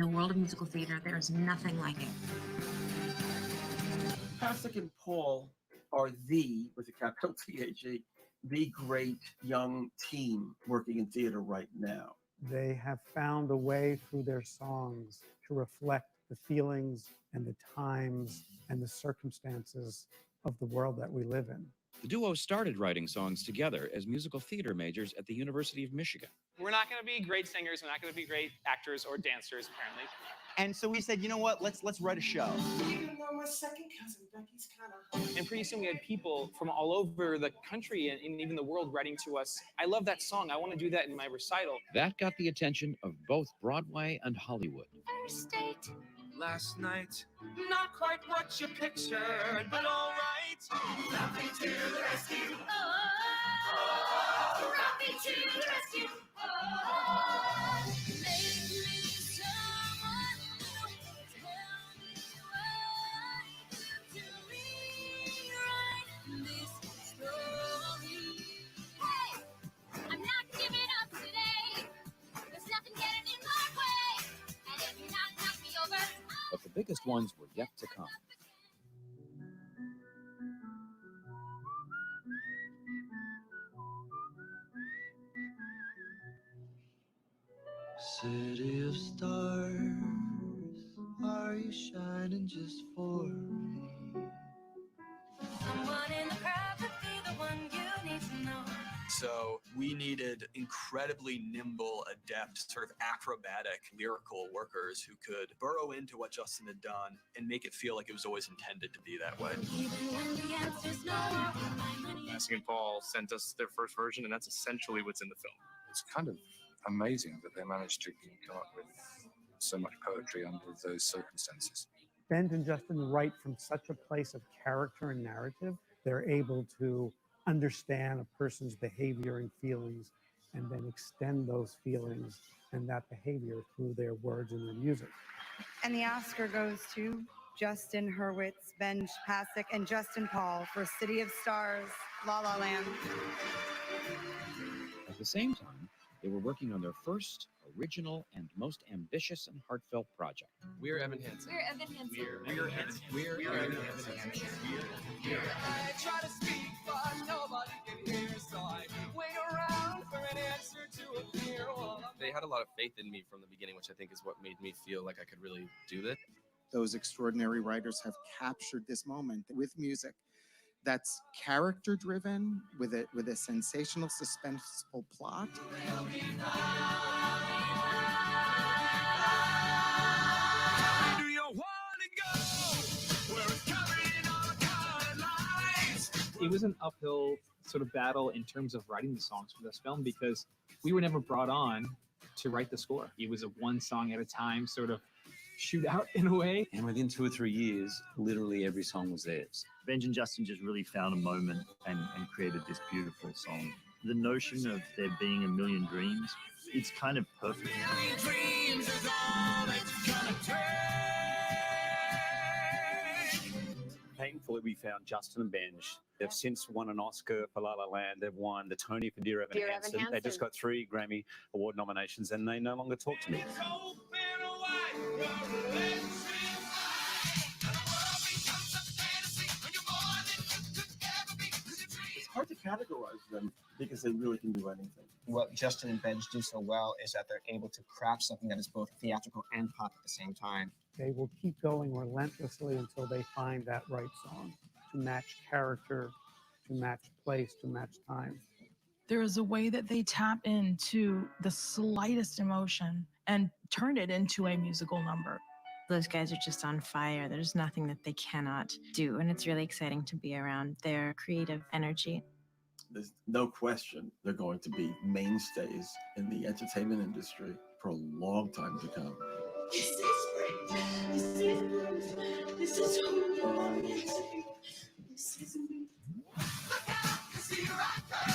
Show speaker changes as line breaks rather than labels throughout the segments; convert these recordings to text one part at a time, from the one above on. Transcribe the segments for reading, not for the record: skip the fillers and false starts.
the world of musical theater, there is nothing like it.
Pasek and Paul are with a capital T-H-E, the great young team working in theater right now.
They have found a way through their songs to reflect the feelings and the times and the circumstances of the world that we live in.
The duo started writing songs together as musical theater majors at the University of Michigan.
We're not going to be great singers. We're not going to be great actors or dancers, apparently.
And so we said, you know what? Let's write a show.
And pretty soon we had people from all over the country and even the world writing to us, I love that song. I want to do that in my recital.
That got the attention of both Broadway and Hollywood.
First date.
Last night, not quite what you pictured, but all right. Rapping to the rescue.
Oh, rapping to the rescue. Oh, make me someone new. Tell me what to rewrite this story. Hey, I'm not giving up today. There's nothing getting in my way. And if you're not knock me over.
But the biggest ones were yet to come.
City of stars, are you shining just for me?
Someone in the crowd could be the one you need to know.
So we needed incredibly nimble, adept, sort of acrobatic, lyrical workers who could burrow into what Justin had done and make it feel like it was always intended to be that way.
Even when the answer's no, my money.
Pasek and Paul sent us their first version, and that's essentially what's in the film.
It's kind of amazing that they managed to come up with so much poetry under those circumstances.
Ben and Justin write from such a place of character and narrative. They're able to understand a person's behavior and feelings and then extend those feelings and that behavior through their words and their music.
And the Oscar goes to Justin Hurwitz, Ben Pasek, and Justin Paul for City of Stars, La La Land.
At the same time, they were working on their first, original, and most ambitious and heartfelt project.
We're Evan Hansen.
We're Evan Hansen.
We're Hansen.
We're Evan Hansen.
I try to speak, but nobody can hear, so I wait around for an answer to appear.
They had a lot of faith in me from the beginning, which I think is what made me feel like I could really do this.
Those extraordinary writers have captured this moment with music that's character driven with a sensational, suspenseful plot.
Do you want to go where it's covered in all colored lights?
It was an uphill sort of battle in terms of writing the songs for this film because we were never brought on to write the score. It was a one song at a time sort of shootout in a way.
And within 2 or 3 years, literally every song was theirs.
Benj and Justin just really found a moment and created this beautiful song. The notion of there being a million dreams, it's kind of perfect.
Dreams is all it's gonna take.
Painfully, we found Justin and Benj. They've since won an Oscar for La La Land. They've won the Tony for Dear Evan Hansen. They just got 3 Grammy Award nominations, and they no longer talk to me.
It's hard to categorize them because they really can do anything.
What Justin and Benj do so well is that they're able to craft something that is both theatrical and pop at the same time.
They will keep going relentlessly until they find that right song to match character, to match place, to match time.
There is a way that they tap into the slightest emotion and turn it into a musical number.
Those guys are just on fire. There's nothing that they cannot do, and it's really exciting to be around their creative energy.
There's no question they're going to be mainstays in the entertainment industry for a long time to come.
This is great. This is good. This is who you are. This is me. Look out, 'cause here I come.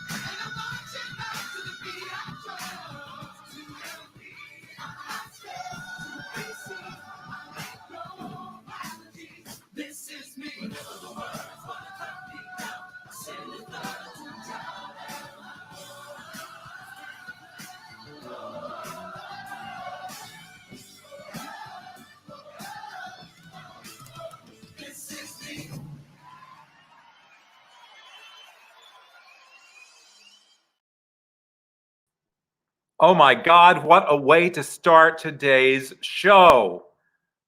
And I'm marching back to the beat I drum. To help me, I'm still facing my melodies. This is me. Whenever the words want to cut me down, I send it down to down.
Oh my God, what a way to start today's show.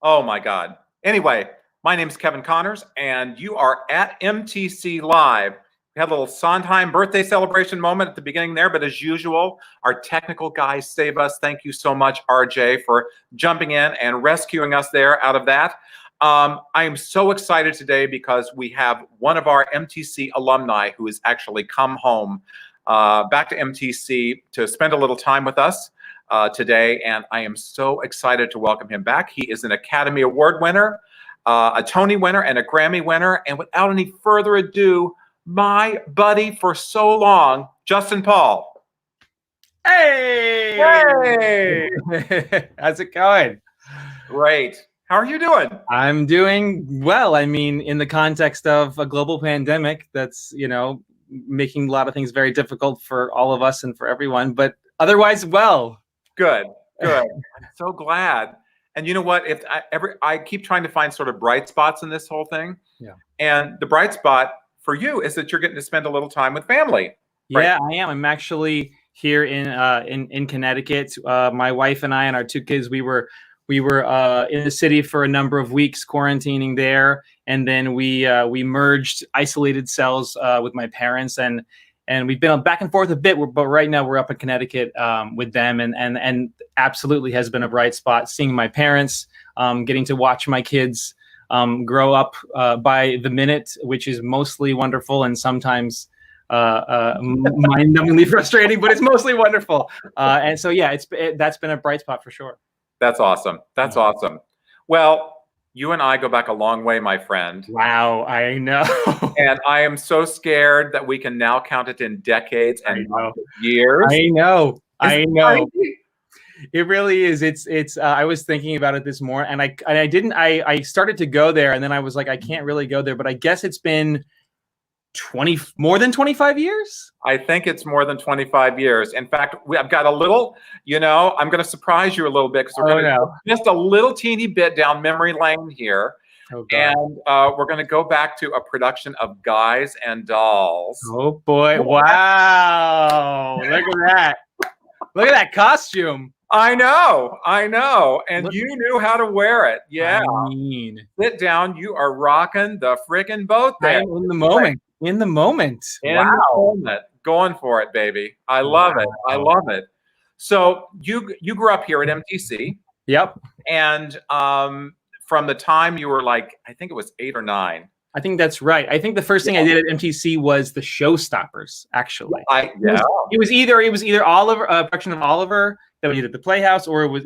Oh my God. Anyway, my name is Kevin Connors, and you are at MTC Live. We had a little Sondheim birthday celebration moment at the beginning there, but as usual, our technical guys save us. Thank you so much, RJ, for jumping in and rescuing us there out of that. I am so excited today because we have one of our MTC alumni who has actually come home back to MTC to spend a little time with us today, and I am so excited to welcome him back. He is an Academy Award winner, a Tony winner, and a Grammy winner, and without any further ado, my buddy for so long, Justin Paul.
Hey!
Hey!
How's it going?
Great. How are you doing?
I'm doing well. I mean, in the context of a global pandemic that's, making a lot of things very difficult for all of us and for everyone, but otherwise well.
Good. I'm so glad. And you know what? If I keep trying to find sort of bright spots in this whole thing.
Yeah.
And the bright spot for you is that you're getting to spend a little time with family. Right?
Yeah, I am. I'm actually here in Connecticut. My wife and I and our two kids, we were in the city for a number of weeks quarantining there, and then we merged isolated cells with my parents, and we've been back and forth a bit, but right now we're up in Connecticut with them, and absolutely has been a bright spot seeing my parents, getting to watch my kids grow up by the minute, which is mostly wonderful and sometimes mind-numbingly frustrating, but it's mostly wonderful. And so yeah, that's been a bright spot for sure.
That's awesome. That's awesome. Well, you and I go back a long way, my friend.
Wow, I know.
And I am so scared that we can now count it in decades and years.
I know. It really is. It's. I was thinking about it this morning, and I started to go there, and then I was like, I can't really go there. But I guess it's been more than 25 years.
I think it's more than 25 years. In fact, I've got a little. I'm going to surprise you a little bit because we're going to go just a little teeny bit down memory lane here.
Oh,
and we're going to go back to a production of Guys and Dolls.
Oh boy! Wow! Look at that! Look at that costume.
I know. And you knew how to wear it. Yeah.
I mean,
sit down. You are rocking the freaking boat there.
I'm in the moment. In the moment.
Going for it, baby. I love it. So you grew up here at MTC.
Yep.
And from the time you were like, I think it was 8 or 9.
I think that's right. I think the first thing I did at MTC was the Showstoppers, actually. It was either Oliver, production of Oliver that we did at the Playhouse, or it was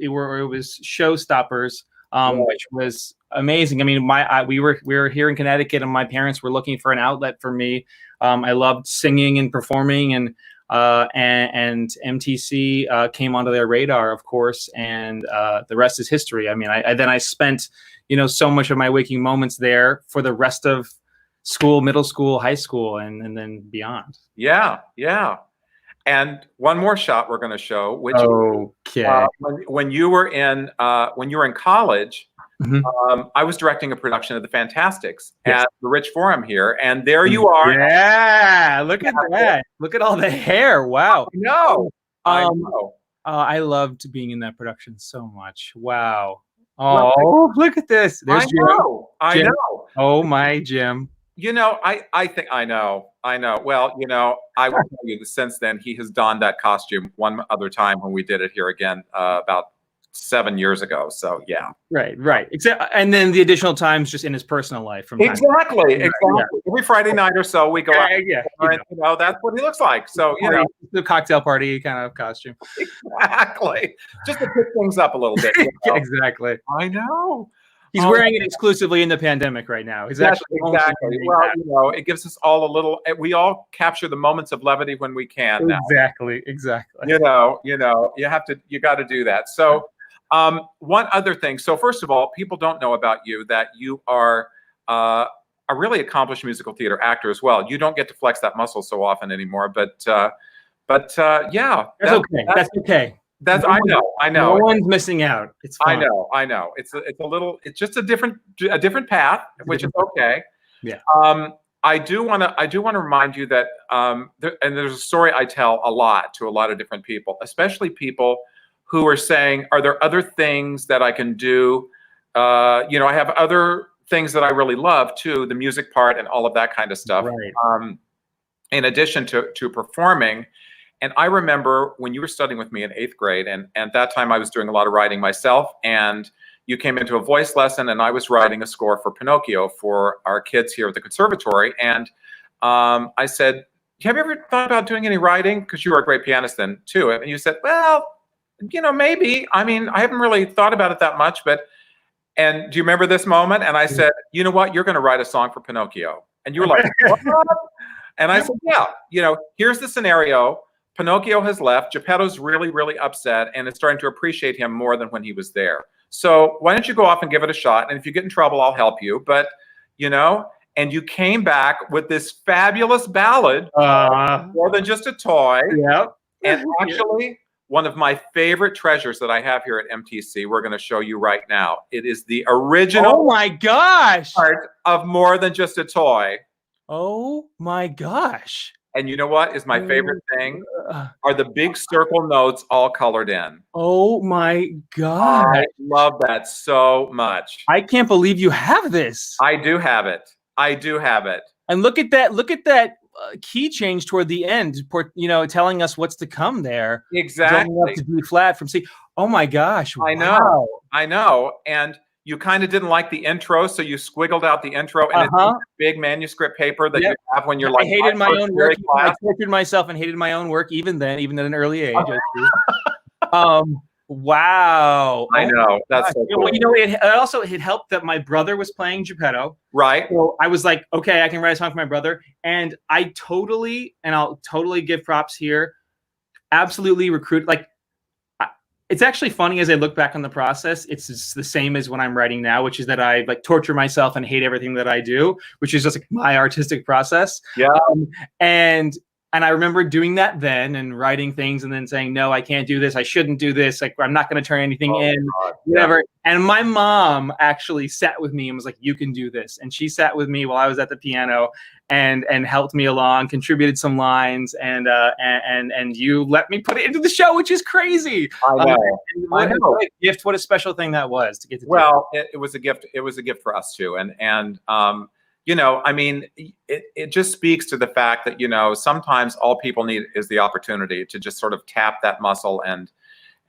Showstoppers, which was amazing. I mean, we were here in Connecticut, and my parents were looking for an outlet for me. I loved singing and performing, and MTC came onto their radar, of course, and the rest is history. I mean, I spent so much of my waking moments there for the rest of school, middle school, high school, and then beyond.
Yeah. And one more shot we're going to show, which when you were in college, I was directing a production of The Fantastics at the Rich Forum here, and there you are.
Yeah, look at that! Look at all the hair! Wow.
I know.
I loved being in that production so much. Wow. Oh, look at this! There's Jim.
I know.
Oh my Jim.
I think I know. Well, I will tell you that since then he has donned that costume one other time when we did it here again about 7 years ago. So yeah.
Right. And then the additional times just in his personal life from time
exactly.
Yeah.
Every Friday night or so we go out. And, that's what he looks like. So
the cocktail party kind of costume.
Exactly. Just to pick things up a little bit.
Exactly.
I know.
He's wearing it exclusively in the pandemic right now. He's actually
exactly. Well, it gives us all a little. We all capture the moments of levity when we can. Now.
Exactly.
You got to do that. So, one other thing. So, first of all, people don't know about you that you are a really accomplished musical theater actor as well. You don't get to flex that muscle so often anymore, but yeah,
that's okay. That's okay.
I know.
No one's missing out. It's fine.
I know. It's a little. It's just a different path, which is okay.
Yeah.
I do want to remind you that and there's a story I tell a lot to a lot of different people, especially people who are saying, are there other things that I can do? You know, I have other things that I really love too, the music part and all of that kind of stuff.
Right.
In addition to performing. And I remember when you were studying with me in 8th grade, and at that time I was doing a lot of writing myself, and you came into a voice lesson, and I was writing a score for Pinocchio for our kids here at the conservatory. And I said, have you ever thought about doing any writing? Because you were a great pianist then too. And you said, well, you know, maybe. I mean, I haven't really thought about it that much, but, and do you remember this moment? And I said, you know what, you're going to write a song for Pinocchio. And you were like, what? And I said, yeah, you know, here's the scenario. Pinocchio has left. Geppetto's really, really upset and is starting to appreciate him more than when he was there. So why don't you go off and give it a shot? And if you get in trouble, I'll help you. But, you know, and you came back with this fabulous ballad, More Than Just a Toy.
Yep.
And actually, one of my favorite treasures that I have here at MTC, we're going to show you right now. It is the original
Oh my gosh.
part of More Than Just a Toy.
Oh my gosh.
And you know what is my favorite thing? Are the big circle notes all colored in.
Oh my God.
I love that so much.
I can't believe you have this.
I do have it. I do have it.
And look at that key change toward the end, you know, telling us what's to come there.
Exactly.
Going up to B flat from C. Oh my gosh.
I know.
Wow.
I know. And you kind of didn't like the intro, so you squiggled out the intro and it's big manuscript paper that you have when you're like,
I hated my own work. I tortured myself and hated my own work even then, even at an early age. Wow.
I know. That's so cool.
Well, you know, it helped that my brother was playing Geppetto.
Right.
So I was like, okay, I can write a song for my brother. And I'll totally give props here, absolutely recruit. Like, it's actually funny as I look back on the process, it's just the same as when I'm writing now, which is that I like torture myself and hate everything that I do, which is just like my artistic process.
Yeah.
And I remember doing that then and writing things and then saying, no, I can't do this. I shouldn't do this. Like, I'm not going to turn anything in, whatever. Yeah. And my mom actually sat with me and was like, you can do this. And she sat with me while I was at the piano and helped me along, contributed some lines, and you let me put it into the show, which is crazy.
I know.
What a gift, what a special thing that was to get to do.
Well, it was a gift. It was a gift for us too. And you know, I mean, it just speaks to the fact that, you know, sometimes all people need is the opportunity to just sort of tap that muscle and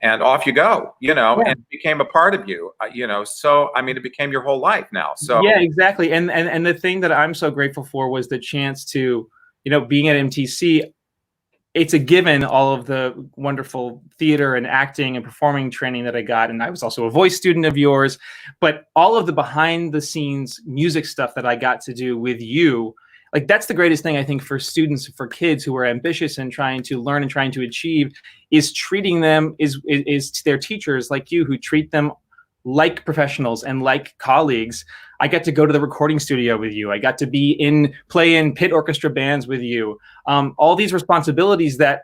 off you go, you know, and it became a part of you, you know, so, I mean, it became your whole life now. So
yeah, exactly. And the thing that I'm so grateful for was the chance to, you know, being at MTC, it's a given, all of the wonderful theater and acting and performing training that I got. And I was also a voice student of yours, but all of the behind the scenes music stuff that I got to do with you, like that's the greatest thing I think for students, for kids who are ambitious and trying to learn and trying to achieve, is treating them, is their teachers like you who treat them like professionals and like colleagues. I got to go to the recording studio with you. I got to play in pit orchestra bands with you. All these responsibilities that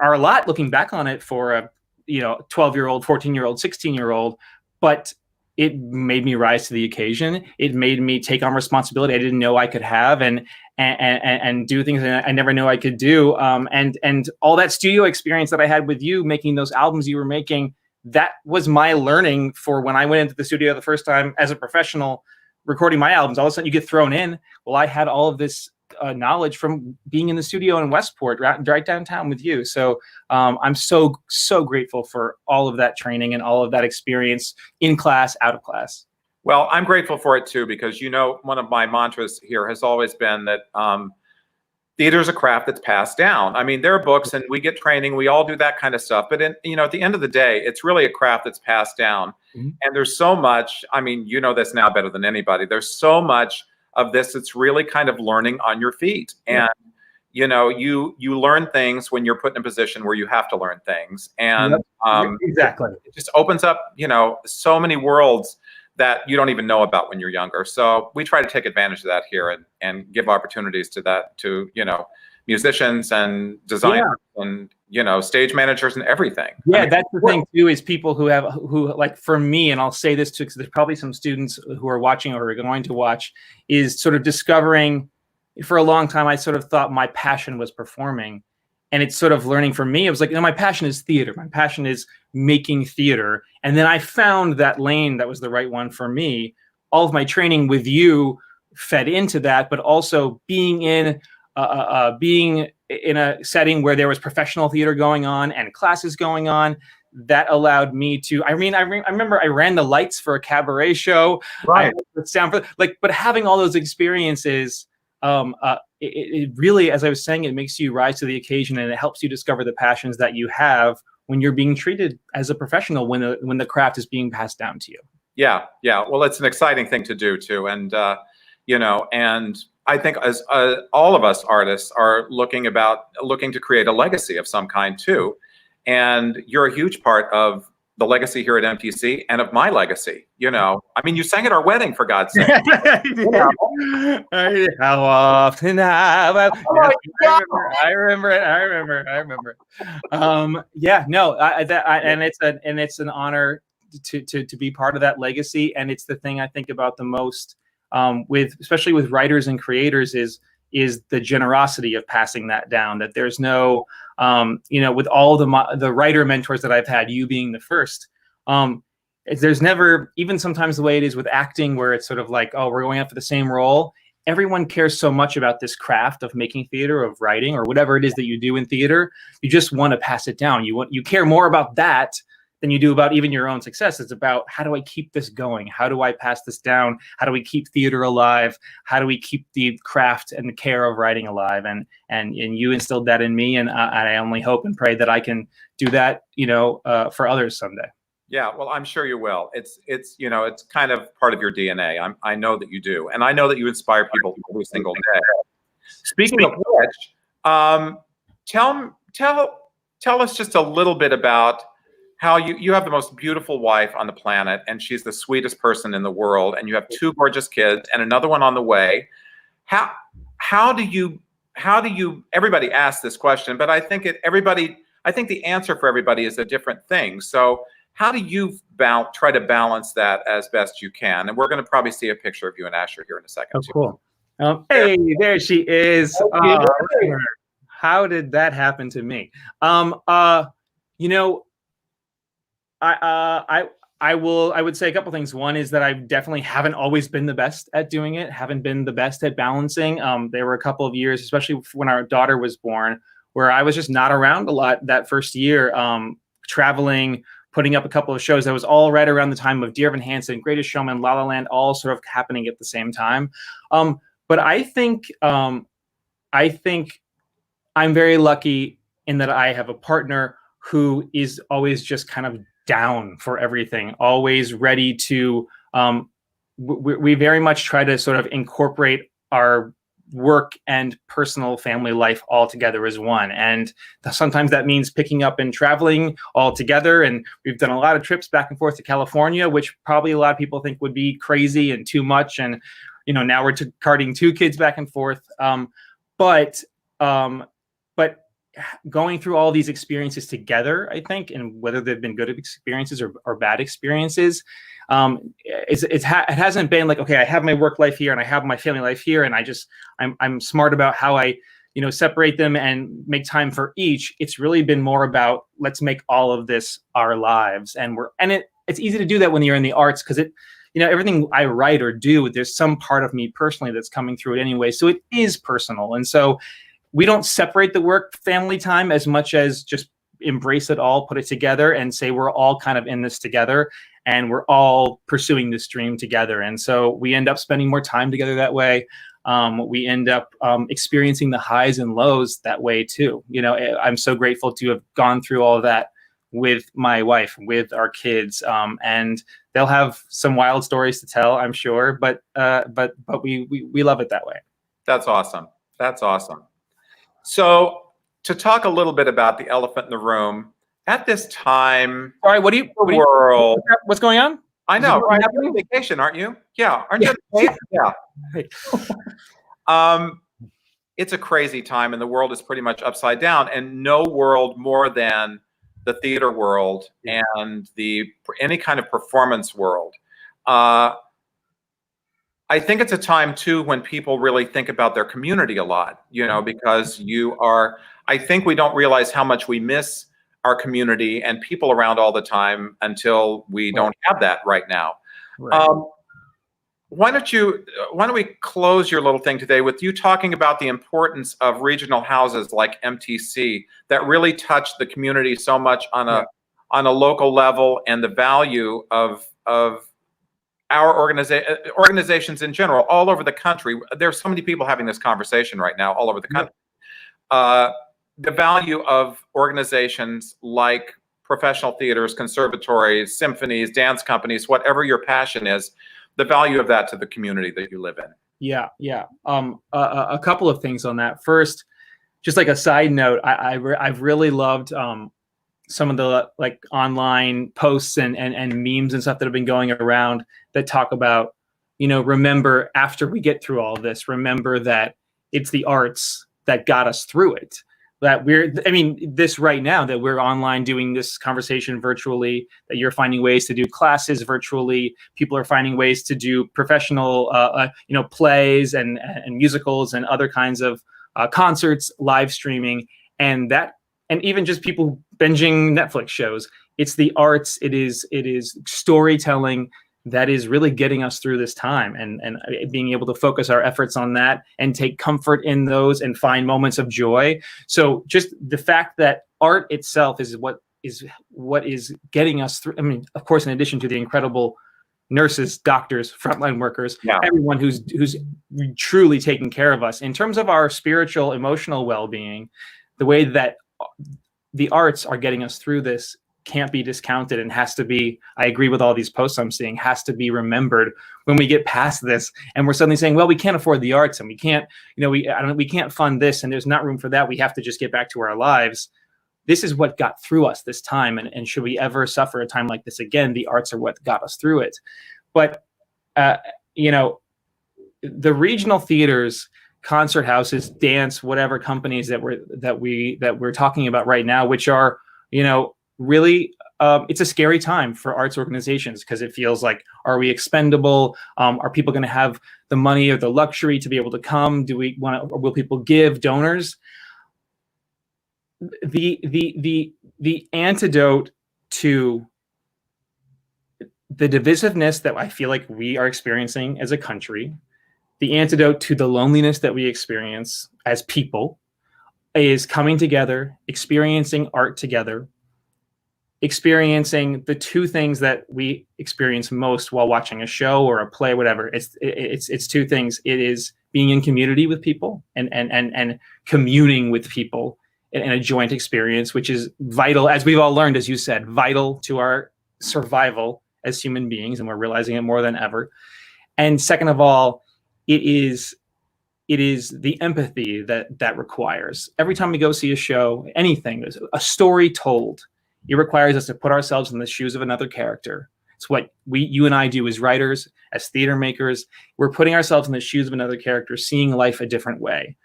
are a lot looking back on it for a 12-year-old, 14-year-old, 16-year-old, but it made me rise to the occasion. It made me take on responsibility I didn't know I could have and do things that I never knew I could do. And all that studio experience that I had with you, making those albums you were making, that was my learning for when I went into the studio the first time as a professional recording my albums. All of a sudden you get thrown in. Well, I had all of this knowledge from being in the studio in Westport, right downtown with you. So I'm so grateful for all of that training and all of that experience in class, out of class.
Well, I'm grateful for it too, because, you know, one of my mantras here has always been that theater is a craft that's passed down. I mean, there are books and we get training, we all do that kind of stuff. But at the end of the day, it's really a craft that's passed down. Mm-hmm. And there's so much, I mean, you know this now better than anybody. There's so much of this that's really kind of learning on your feet. And, you know, you learn things when you're put in a position where you have to learn things. And
exactly.
It just opens up, you know, so many worlds that you don't even know about when you're younger. So we try to take advantage of that here and give opportunities to, you know, musicians and designers and, you know, stage managers and everything.
Yeah, I mean, that's the thing too, is people who like, for me, and I'll say this too, because there's probably some students who are watching or are going to watch, is sort of discovering for a long time, I sort of thought my passion was performing. And it's sort of learning for me. It was like, my passion is theater. My passion is making theater. And then I found that lane that was the right one for me. All of my training with you fed into that, but also being in a setting where there was professional theater going on and classes going on, that allowed me to. I remember I ran the lights for a cabaret show.
Right.
But having all those experiences, it really, as I was saying, it makes you rise to the occasion, and it helps you discover the passions that you have when you're being treated as a professional, when the craft is being passed down to you.
Yeah. Well, it's an exciting thing to do too, and and I think as all of us artists are looking to create a legacy of some kind too, and you're a huge part of the legacy here at MTC and of my legacy. I mean, you sang at our wedding, for God's sake.
How often have I? I remember it. And it's an honor to be part of that legacy, and it's the thing I think about the most, especially with writers and creators, is the generosity of passing that down. That there's no, with all the writer mentors that I've had, you being the first, there's never, even sometimes the way it is with acting, where it's sort of like, oh, we're going after the same role. Everyone cares so much about this craft of making theater, of writing, or whatever it is that you do in theater. You just want to pass it down. You care more about that than you do about even your own success. It's about, how do I keep this going? How do I pass this down? How do we keep theater alive? How do we keep the craft and the care of writing alive? And you instilled that in me, and I only hope and pray that I can do that, for others someday.
Yeah, well, I'm sure you will. It's kind of part of your DNA. I know that you do, and I know that you inspire people every single day. Speaking of which, tell us just a little bit about how you have the most beautiful wife on the planet, and she's the sweetest person in the world, and you have 2 gorgeous kids and another one on the way. How do you? Everybody asks this question, but I think the answer for everybody is a different thing. So how do you try to balance that as best you can? And we're going to probably see a picture of you and Asher here in a second.
Oh, cool. Hey, there she is. How did that happen to me? I would say a couple things. One is that I definitely haven't always been the best at doing it, haven't been the best at balancing. There were a couple of years, especially when our daughter was born, where I was just not around a lot that first year, traveling, putting up a couple of shows. That was all right around the time of Dear Evan Hansen, Greatest Showman, La La Land, all sort of happening at the same time. But I think I'm very lucky in that I have a partner who is always just kind of down for everything, always ready to, we very much try to sort of incorporate our work and personal family life all together as one. And sometimes that means picking up and traveling all together. And we've done a lot of trips back and forth to California, which probably a lot of people think would be crazy and too much. And, now we're carting 2 kids back and forth. But going through all these experiences together, I think, and whether they've been good experiences or bad experiences, it hasn't been like, okay, I have my work life here and I have my family life here, and I'm smart about how I separate them and make time for each. It's really been more about, let's make all of this our lives, and it's easy to do that when you're in the arts, because everything I write or do, there's some part of me personally that's coming through it anyway, so it is personal. And so we don't separate the work family time as much as just embrace it all, put it together, and say we're all kind of in this together, and we're all pursuing this dream together. And so we end up spending more time together that way. We end up experiencing the highs and lows that way too. I'm so grateful to have gone through all of that with my wife, with our kids, and they'll have some wild stories to tell, I'm sure. But we love it that way.
That's awesome. That's awesome. So to talk a little bit about the elephant in the room, at this time,
all right, what's going on?
I know, right? You're on vacation, aren't you? Yeah, aren't you? Yeah. It's a crazy time, and the world is pretty much upside down, and no world more than the theater world and any kind of performance world. I I think it's a time too when people really think about their community a lot, you know, because I think we don't realize how much we miss our community and people around all the time until we don't have that right now.
Right.
Why don't we close your little thing today with you talking about the importance of regional houses like MTC that really touch the community so much on a local level, and the value of our organizations in general all over the country. There's so many people having this conversation right now all over the country. The value of organizations like professional theaters, conservatories, symphonies, dance companies, whatever your passion is, the value of that to the community that you live in.
Yeah. A couple of things on that. First, just like a side note, I've really loved some of the like online posts and memes and stuff that have been going around that talk about, you know, remember after we get through all this, remember that it's the arts that got us through it. That this right now that we're online doing this conversation virtually, that you're finding ways to do classes virtually, people are finding ways to do professional, plays and musicals and other kinds of concerts, live streaming, and even just people binging Netflix shows. It's the arts, it is storytelling that is really getting us through this time, and being able to focus our efforts on that and take comfort in those and find moments of joy. So just the fact that art itself is what is getting us through. I mean, of course, in addition to the incredible nurses, doctors, frontline workers, everyone who's truly taking care of us in terms of our spiritual, emotional well-being, the way that the arts are getting us through this can't be discounted and has to be, I agree with all these posts I'm seeing, has to be remembered when we get past this and we're suddenly saying, well, we can't afford the arts and we can't, we can't fund this and there's not room for that. We have to just get back to our lives. This is what got through us this time. And should we ever suffer a time like this again, the arts are what got us through it. But, the regional theaters, concert houses, dance, whatever companies that we're talking about right now, which are, really, it's a scary time for arts organizations because it feels like, are we expendable? Are people going to have the money or the luxury to be able to come? Do we want to, or will people give donors? The antidote to the divisiveness that I feel like we are experiencing as a country, the antidote to the loneliness that we experience as people, is coming together, experiencing art together, experiencing the two things that we experience most while watching a show or a play, whatever. It's two things. It is being in community with people and communing with people in a joint experience, which is vital, as we've all learned, as you said, vital to our survival as human beings, and we're realizing it more than ever. And second of all, it is the empathy that requires. Every time we go see a show, anything, a story told, it requires us to put ourselves in the shoes of another character. It's what you and I do as writers, as theater makers. We're putting ourselves in the shoes of another character, seeing life a different way.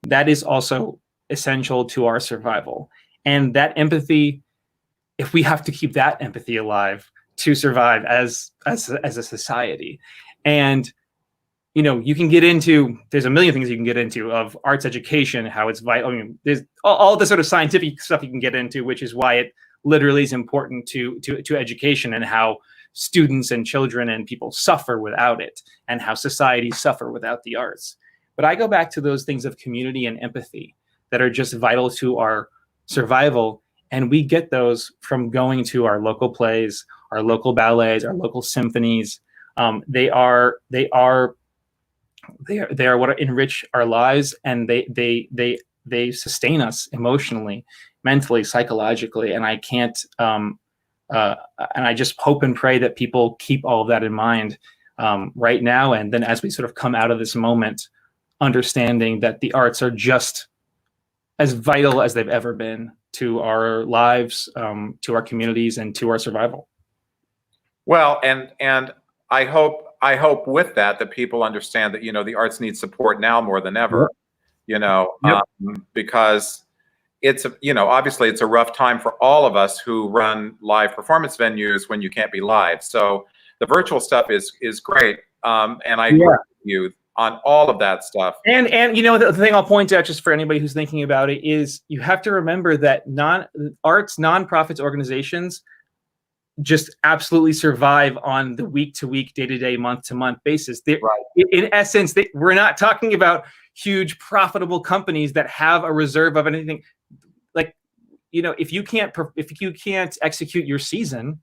That is also essential to our survival. And that empathy, if we have to keep that empathy alive to survive as a society. And you can get into, there's a million things you can get into of arts education, how it's vital. I mean, there's all the sort of scientific stuff you can get into, which is why it literally is important to education, and how students and children and people suffer without it, and how societies suffer without the arts. But I go back to those things of community and empathy that are just vital to our survival. And we get those from going to our local plays, our local ballets, our local symphonies. They are what enrich our lives, and they sustain us emotionally, mentally, psychologically. And I can't, and I just hope and pray that people keep all of that in mind right now. And then as we sort of come out of this moment, understanding that the arts are just as vital as they've ever been to our lives, to our communities, and to our survival.
Well, and I hope with that people understand that, the arts need support now more than ever, because it's, obviously it's a rough time for all of us who run live performance venues when you can't be live. So the virtual stuff is great, And I agree with you on all of that stuff.
And you know, the thing I'll point out, just for anybody who's thinking about it, is you have to remember that nonprofits organizations just absolutely survive on the week-to-week, day-to-day, month-to-month basis. In essence, we're not talking about huge profitable companies that have a reserve of anything. Like, you know, if you can't execute your season,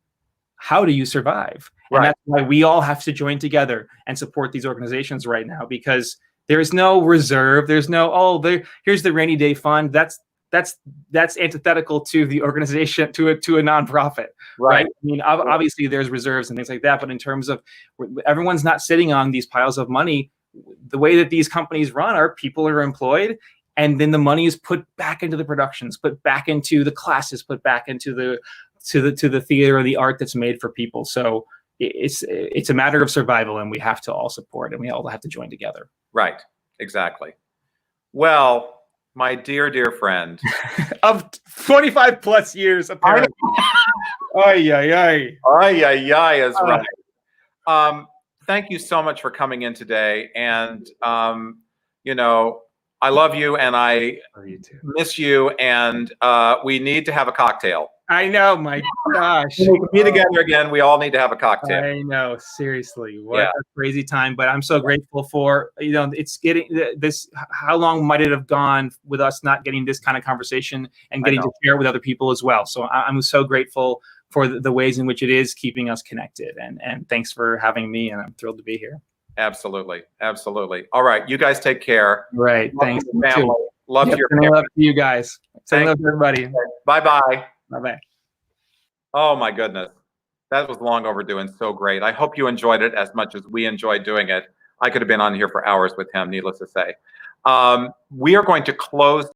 how do you survive? And that's why we all have to join together and support these organizations right now, because there's no reserve. There's no, here's the rainy day fund. That's antithetical to the organization, to a nonprofit, right? I mean, obviously there's reserves and things like that, but in terms of everyone's not sitting on these piles of money. The way that these companies run are people are employed, and then the money is put back into the productions, put back into the classes, put back into the theater or the art that's made for people. So it's a matter of survival, and we have to all support, and we all have to join together.
Right. Exactly. Well, my dear friend
of 25 plus years, apparently. Ay, ay, ay.
Ay, ay, ay is right. Thank you so much for coming in today. And, you know, I love you, and I miss you, and we need to have a cocktail.
I know, my gosh.
When we can be together again, we all need to have a cocktail.
I know, seriously. What a crazy time. But I'm so grateful for, you know, it's getting this, how long might it have gone with us not getting this kind of conversation and getting to share it with other people as well. So I'm so grateful for the ways in which it is keeping us connected. And thanks for having me, and I'm thrilled to be here.
Absolutely. Absolutely. All right. You guys take care.
Right.
Love
Thanks.
your family. Love your
family.
family.
Love to you guys. Say love to everybody.
Bye-bye.
Bye-bye.
Oh my goodness. That was long overdue and so great. I hope you enjoyed it as much as we enjoyed doing it. I could have been on here for hours with him, needless to say. We are going to close